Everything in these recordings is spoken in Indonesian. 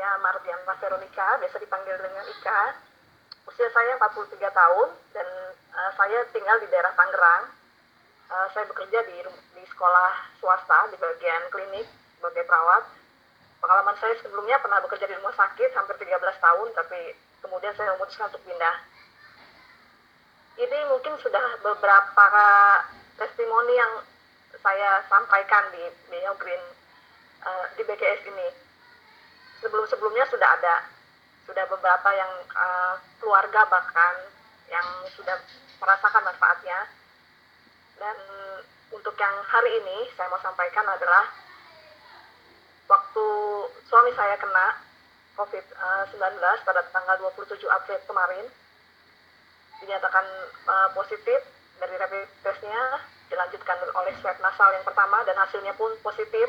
Saya Mardiana Veronica, biasa dipanggil dengan Ika. Usia saya 43 tahun dan saya tinggal di daerah Tangerang. Saya bekerja di sekolah swasta di bagian klinik sebagai perawat. Pengalaman saya sebelumnya pernah bekerja di rumah sakit hampir 13 tahun, tapi kemudian saya memutuskan untuk pindah. Ini mungkin sudah beberapa testimoni yang saya sampaikan di Bio Green, di BKS ini. Sebelum-sebelumnya sudah beberapa yang keluarga bahkan yang sudah merasakan manfaatnya. Dan untuk yang hari ini saya mau sampaikan adalah waktu suami saya kena COVID-19 pada tanggal 27 April kemarin, dinyatakan positif dari rapid testnya, dilanjutkan oleh swab nasal yang pertama dan hasilnya pun positif,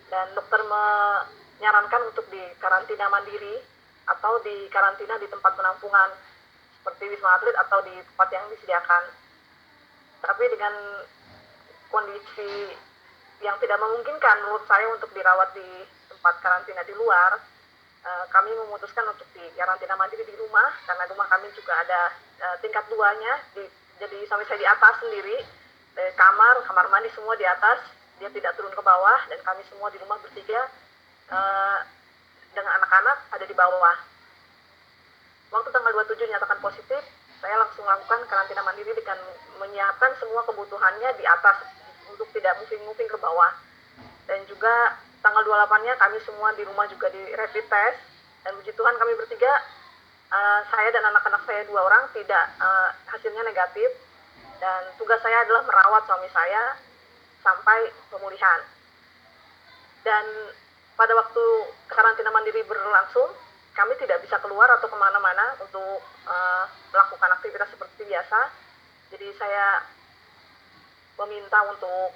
dan dokter menyarankan untuk di karantina mandiri atau di karantina di tempat penampungan seperti Wisma Atlet atau di tempat yang disediakan. Tapi dengan kondisi yang tidak memungkinkan menurut saya untuk dirawat di tempat karantina di luar, kami memutuskan untuk di karantina mandiri di rumah, karena rumah kami juga ada tingkat 2-nya, jadi suami saya di atas sendiri, kamar mandi semua di atas, dia tidak turun ke bawah, dan kami semua di rumah bertiga dengan anak-anak ada di bawah. Waktu tanggal 27 dinyatakan positif, saya langsung lakukan karantina mandiri dengan menyiapkan semua kebutuhannya di atas untuk tidak moving ke bawah. Dan juga tanggal 28-nya kami semua di rumah juga di rapid test, dan puji Tuhan kami bertiga, saya dan anak-anak saya 2 orang tidak hasilnya negatif, dan tugas saya adalah merawat suami saya sampai pemulihan. Dan pada waktu karantina mandiri berlangsung, kami tidak bisa keluar atau kemana-mana untuk melakukan aktivitas seperti biasa. Jadi saya meminta untuk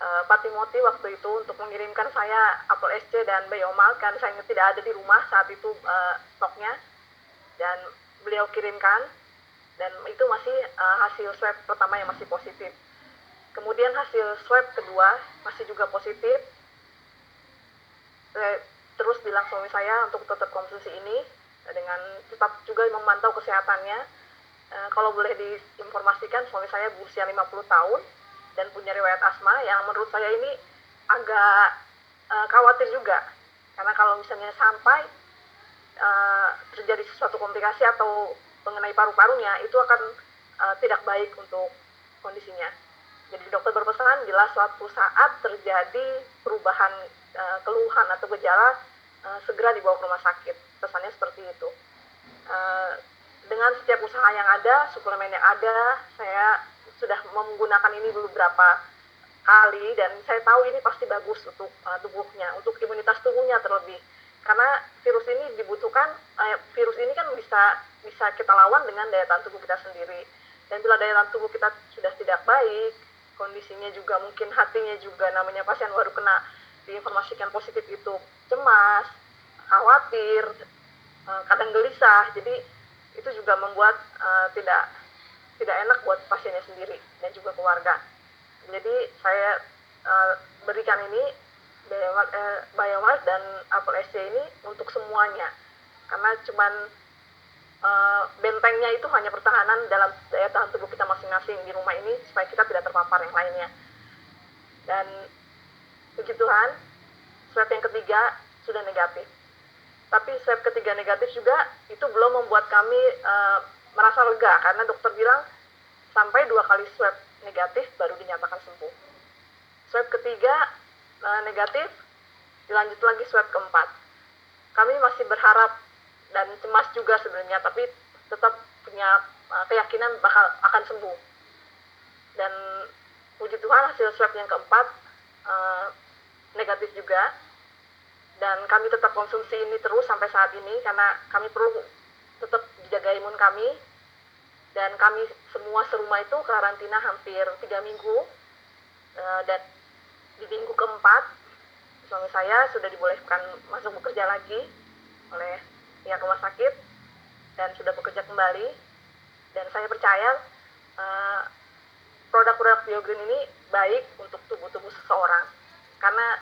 Pak Timothy waktu itu untuk mengirimkan saya apel SC dan Biomal, kan saya tidak ada di rumah saat itu stoknya, dan beliau kirimkan, dan itu masih hasil swab pertama yang masih positif. Kemudian hasil swab kedua masih juga positif. Terus bilang suami saya untuk tetap konsumsi ini dengan tetap juga memantau kesehatannya. Kalau boleh diinformasikan, suami saya berusia 50 tahun dan punya riwayat asma yang menurut saya ini agak khawatir juga, karena kalau misalnya sampai terjadi sesuatu komplikasi atau mengenai paru-parunya, itu akan tidak baik untuk kondisinya. Jadi dokter berpesan jelas suatu saat terjadi perubahan keluhan atau gejala, segera dibawa ke rumah sakit. Pesannya seperti itu. Dengan setiap usaha yang ada, suplemen yang ada, saya sudah menggunakan ini beberapa kali, dan saya tahu ini pasti bagus untuk tubuhnya, untuk imunitas tubuhnya terlebih. Karena virus ini dibutuhkan, virus ini kan bisa kita lawan dengan daya tahan tubuh kita sendiri. Dan bila daya tahan tubuh kita sudah tidak baik, kondisinya juga mungkin hatinya juga, namanya pasien baru kena diinformasikan positif itu cemas, khawatir, kadang gelisah. Jadi itu juga membuat tidak enak buat pasiennya sendiri dan juga keluarga. Jadi saya berikan ini Biomal dan apel SC ini untuk semuanya, karena cuman bentengnya itu hanya pertahanan dalam daya tahan tubuh kita masing-masing di rumah ini supaya kita tidak terpapar yang lainnya. Dan puji Tuhan, swab yang ketiga sudah negatif. Tapi swab ketiga negatif juga itu belum membuat kami merasa lega, karena dokter bilang sampai 2 kali swab negatif baru dinyatakan sembuh. Swab ketiga negatif, dilanjut lagi swab keempat. Kami masih berharap dan cemas juga sebenarnya, tapi tetap punya keyakinan akan sembuh. Dan puji Tuhan hasil swab yang keempat negatif juga, dan kami tetap konsumsi ini terus sampai saat ini karena kami perlu tetap jaga imun kami. Dan kami semua serumah itu karantina hampir 3 minggu, dan di minggu keempat suami saya sudah dibolehkan masuk bekerja lagi oleh pihak rumah sakit dan sudah bekerja kembali. Dan saya percaya produk-produk BioGreen ini baik untuk tubuh seseorang, karena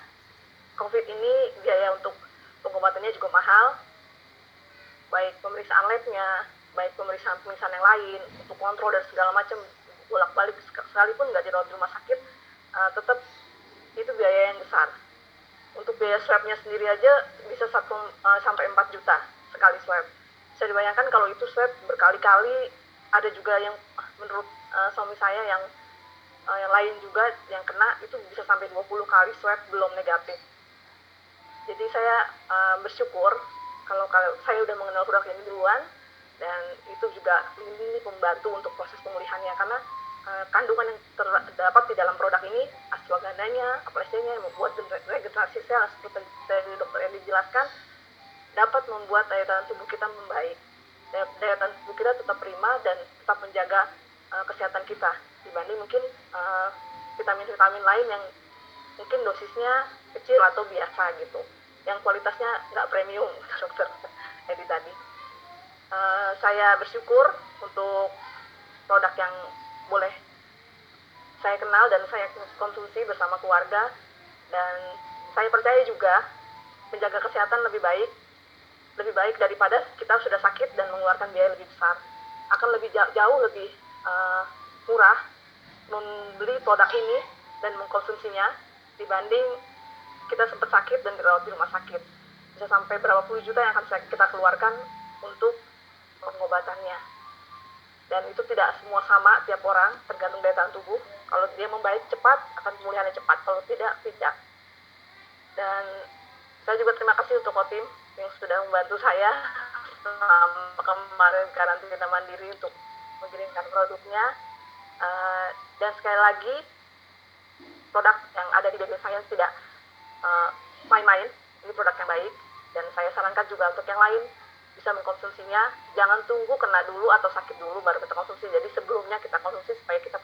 COVID ini biaya untuk pengobatannya juga pemeriksaan labnya, baik pemeriksaan yang lain untuk kontrol dan segala macam, bolak-balik sekalipun nggak dirawat di rumah sakit, tetap itu biaya yang besar. Untuk biaya swabnya sendiri aja bisa 1 sampai 4 juta sekali swab. Bisa dibayangkan kalau itu swab berkali-kali. Ada juga yang menurut suami saya yang lain juga yang kena itu bisa sampai 20 kali swab belum negatif. Jadi saya bersyukur kalau saya udah mengenal produk ini duluan, dan itu juga ini membantu untuk proses pemulihannya, karena kandungan yang terdapat di dalam produk ini, ashwagandhanya, aplesenya, yang membuat regenerasi sel seperti dari dokter yang dijelaskan, dapat membuat daya tahan tubuh kita membaik. Daya tahan tubuh kita tetap prima dan tetap menjaga kesehatan kita dibanding mungkin vitamin-vitamin lain yang mungkin dosisnya kecil atau biasa gitu, yang kualitasnya nggak premium, dokter Edi tadi. Saya bersyukur untuk produk yang boleh saya kenal dan saya konsumsi bersama keluarga, dan saya percaya juga menjaga kesehatan lebih baik daripada kita sudah sakit dan mengeluarkan biaya lebih besar. Akan lebih jauh lebih murah membeli produk ini dan mengkonsumsinya dibanding kita sempat sakit dan dirawat di rumah sakit. Bisa sampai berapa puluh juta yang akan kita keluarkan untuk pengobatannya. Dan itu tidak semua sama tiap orang, tergantung daya tahan tubuh. Kalau dia membaik cepat, akan pemulihannya cepat. Kalau tidak, tidak. Dan saya juga terima kasih untuk Kotim yang sudah membantu saya selama kemarin karantina mandiri untuk mengirimkan produknya. Dan sekali lagi, produk yang ada di Baby Science tidak main-main. Ini produk yang baik, dan saya sarankan juga untuk yang lain bisa mengkonsumsinya. Jangan tunggu kena dulu atau sakit dulu baru kita konsumsi. Jadi sebelumnya kita konsumsi supaya kita